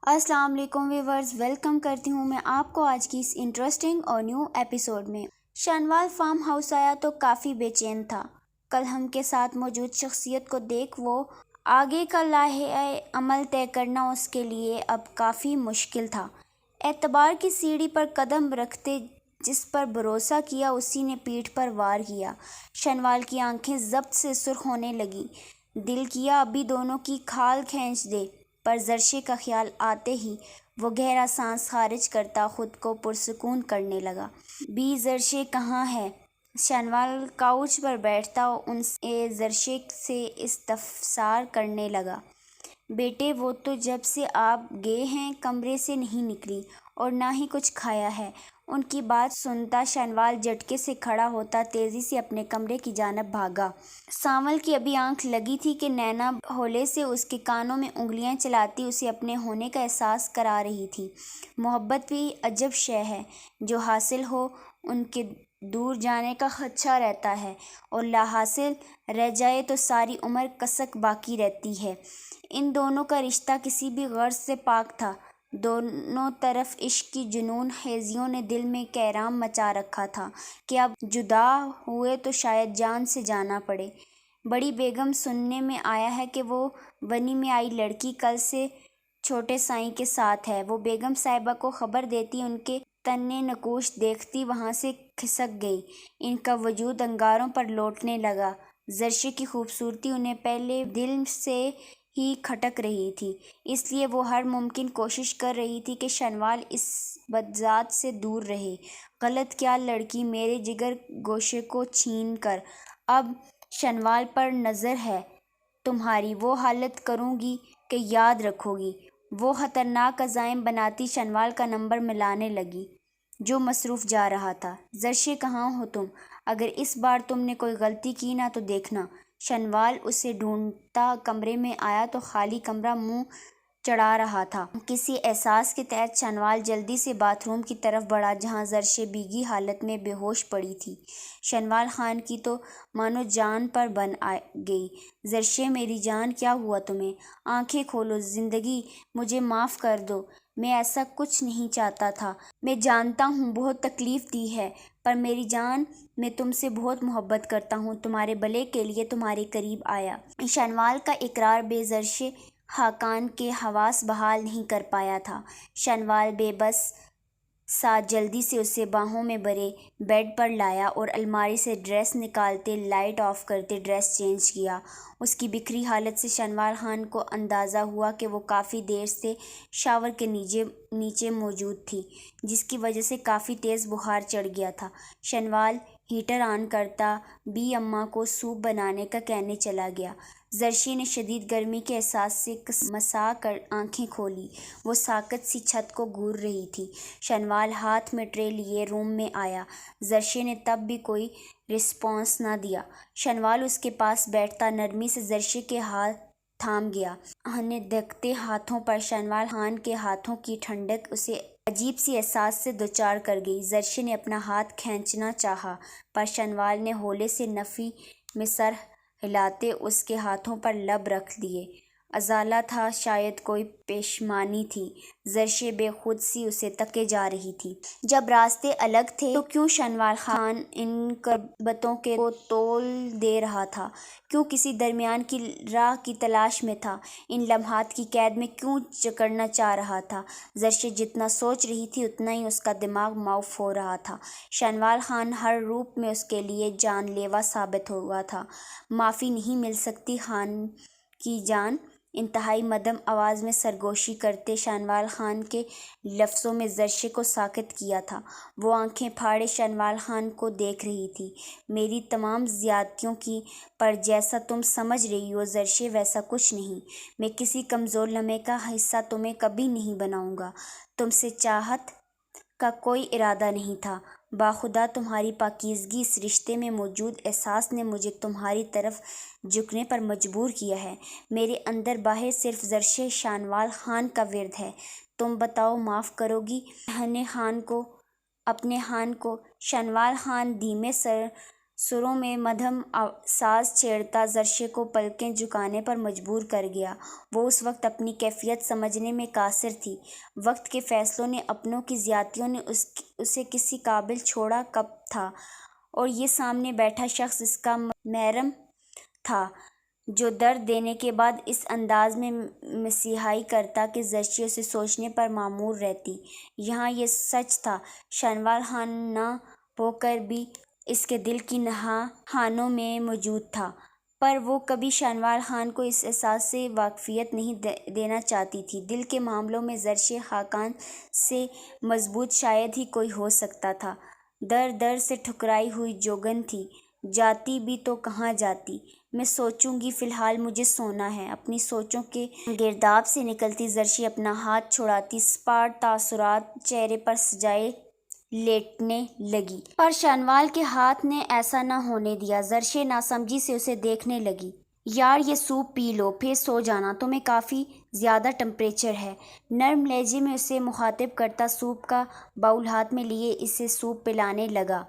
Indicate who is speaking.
Speaker 1: السلام علیکم viewers, welcome کرتی ہوں میں آپ کو آج کی اس انٹرسٹنگ اور نیو ایپیسوڈ میں۔ شنوال فارم ہاؤس آیا تو کافی بے چین تھا۔ کلہم کے ساتھ موجود شخصیت کو دیکھ وہ آگے کا لائحہ عمل طے کرنا اس کے لیے اب کافی مشکل تھا۔ اعتبار کی سیڑھی پر قدم رکھتے جس پر بھروسہ کیا اسی نے پیٹھ پر وار کیا۔ شنوال کی آنکھیں ضبط سے سرخ ہونے لگیں۔ دل کیا ابھی دونوں کی کھال کھینچ دے، پر زرشے کا خیال آتے ہی وہ گہرا سانس خارج کرتا خود کو پرسکون کرنے لگا۔ بھی زرشے کہاں ہے؟ شنوال کاؤچ پر بیٹھتا ان سے زرشے سے استفسار کرنے لگا۔ بیٹے وہ تو جب سے آپ گئے ہیں کمرے سے نہیں نکلی اور نہ ہی کچھ کھایا ہے۔ ان کی بات سنتا شنوال جھٹکے سے کھڑا ہوتا تیزی سے اپنے کمرے کی جانب بھاگا۔ سانول کی ابھی آنکھ لگی تھی کہ نینا ہولے سے اس کے کانوں میں انگلیاں چلاتی اسے اپنے ہونے کا احساس کرا رہی تھی۔ محبت بھی عجب شے ہے، جو حاصل ہو ان کے دور جانے کا خدشہ رہتا ہے، اور لا حاصل رہ جائے تو ساری عمر کسک باقی رہتی ہے۔ ان دونوں کا رشتہ کسی بھی غرض سے پاک تھا۔ دونوں طرف عشق کی جنون خیزیوں نے دل میں کہرام مچا رکھا تھا کہ اب جدا ہوئے تو شاید جان سے جانا پڑے۔ بڑی بیگم سننے میں آیا ہے کہ وہ بنی میں آئی لڑکی کل سے چھوٹے سائیں کے ساتھ ہے۔ وہ بیگم صاحبہ کو خبر دیتی ان کے تنے نقوش دیکھتی وہاں سے کھسک گئی۔ ان کا وجود انگاروں پر لوٹنے لگا۔ زرشے کی خوبصورتی انہیں پہلے دل سے ہی کھٹک رہی تھی، اس لیے وہ ہر ممکن کوشش کر رہی تھی کہ شنوال اس بدذات سے دور رہے۔ غلط کیا لڑکی میرے جگر گوشے کو چھین کر اب شنوال پر نظر ہے تمہاری، وہ حالت کروں گی کہ یاد رکھو گی۔ وہ خطرناک عزائم بناتی شنوال کا نمبر ملانے لگی جو مصروف جا رہا تھا۔ زرشے کہاں ہو تم؟ اگر اس بار تم نے کوئی غلطی کی نا تو دیکھنا۔ شنوال اسے ڈھونڈتا کمرے میں آیا تو خالی کمرہ منہ چڑھا رہا تھا۔ کسی احساس کے تحت شنوال جلدی سے باتھ روم کی طرف بڑھا جہاں زرشے بھیگی حالت میں بے ہوش پڑی تھی۔ شنوال خان کی تو مانو جان پر بن گئی۔ زرشے میری جان، کیا ہوا تمہیں؟ آنکھیں کھولو زندگی، مجھے معاف کر دو، میں ایسا کچھ نہیں چاہتا تھا۔ میں جانتا ہوں بہت تکلیف دی ہے، پر میری جان میں تم سے بہت محبت کرتا ہوں، تمہارے بھلے کے لیے تمہارے قریب آیا۔ شنوال کا اقرار بے زرشے خاقان کے حواس بحال نہیں کر پایا تھا۔ شنوال بے بس سا جلدی سے اسے باہوں میں بھرے بیڈ پر لایا اور الماری سے ڈریس نکالتے لائٹ آف کرتے ڈریس چینج کیا۔ اس کی بکھری حالت سے شنوال خان کو اندازہ ہوا کہ وہ کافی دیر سے شاور کے نیچے موجود تھی، جس کی وجہ سے کافی تیز بخار چڑھ گیا تھا۔ شنوال ہیٹر آن کرتا بھی اماں کو سوپ بنانے کا کہنے چلا گیا۔ زرشے نے شدید گرمی کے احساس سے مسا کر آنکھیں کھولیں۔ وہ ساکت سی چھت کو گھور رہی تھی۔ شنوال ہاتھ میں ٹرے لیے روم میں آیا۔ زرشے نے تب بھی کوئی رسپانس نہ دیا۔ شنوال اس کے پاس بیٹھتا نرمی سے زرشے کے ہاتھ تھام گیا۔ دھکتے ہاتھوں پر شنوال خان کے ہاتھوں کی ٹھنڈک اسے عجیب سی احساس سے دوچار کر گئی۔ زرشے نے اپنا ہاتھ کھینچنا چاہا، پر شنوال نے ہولے سے نفی میں سر ہلاتے اس کے ہاتھوں پر لب رکھ لیے۔ ازالہ تھا، شاید کوئی پشیمانی تھی۔ زرشے بے خود سی اسے تکے جا رہی تھی۔ جب راستے الگ تھے تو کیوں شنوال خان ان قربتوں کو تول دے رہا تھا؟ کیوں کسی درمیان کی راہ کی تلاش میں تھا؟ ان لمحات کی قید میں کیوں جکڑنا چاہ رہا تھا؟ زرشے جتنا سوچ رہی تھی اتنا ہی اس کا دماغ معاف ہو رہا تھا۔ شنوال خان ہر روپ میں اس کے لیے جان لیوا ثابت ہوا تھا۔ معافی نہیں مل سکتی خان کی جان، انتہائی مدھم آواز میں سرگوشی کرتے شنوال خان کے لفظوں میں زرشے کو ساکت کیا تھا۔ وہ آنکھیں پھاڑے شنوال خان کو دیکھ رہی تھی۔ میری تمام زیادتیوں کی، پر جیسا تم سمجھ رہی ہو زرشے ویسا کچھ نہیں۔ میں کسی کمزور لمحے کا حصہ تمہیں کبھی نہیں بناؤں گا۔ تم سے چاہت کا کوئی ارادہ نہیں تھا۔ باخدا تمہاری پاکیزگی، اس رشتے میں موجود احساس نے مجھے تمہاری طرف جھکنے پر مجبور کیا ہے۔ میرے اندر باہر صرف زرشے شنوال خان کا ورد ہے۔ تم بتاؤ معاف کرو گی اپنے خان کو؟ شنوال خان دھیمے سر سروں میں مدھم ساز چھیڑتا زرشے کو پلکیں جھکانے پر مجبور کر گیا۔ وہ اس وقت اپنی کیفیت سمجھنے میں قاصر تھی۔ وقت کے فیصلوں نے، اپنوں کی زیادتیوں نے اسے کسی قابل چھوڑا کب تھا، اور یہ سامنے بیٹھا شخص اس کا محرم تھا، جو درد دینے کے بعد اس انداز میں مسیحائی کرتا کہ زرشی اسے سوچنے پر معمور رہتی۔ یہاں یہ سچ تھا، شانوال خان نہ ہو کر بھی اس کے دل کی نہانوں میں موجود تھا، پر وہ کبھی شانوال خان کو اس احساس سے واقفیت نہیں دینا چاہتی تھی۔ دل کے معاملوں میں زرشِ خاقان سے مضبوط شاید ہی کوئی ہو سکتا تھا۔ در در سے ٹھکرائی ہوئی جوگن تھی، جاتی بھی تو کہاں جاتی؟ میں سوچوں گی، فی الحال مجھے سونا ہے۔ اپنی سوچوں کے گرداب سے نکلتی زرشی اپنا ہاتھ چھڑاتی سپاٹ تاثرات چہرے پر سجائے لیٹنے لگی۔ پر شانوال کے ہاتھ نے ایسا نہ ہونے دیا۔ زرشے ناسمجھی سے اسے دیکھنے لگی۔ یار، یہ سوپ پی لو، پھر سو جانا، تمہیں کافی زیادہ ٹمپریچر ہے۔ نرم لہجے میں اسے مخاطب کرتا سوپ کا باؤل ہاتھ میں لیے اسے سوپ پلانے لگا۔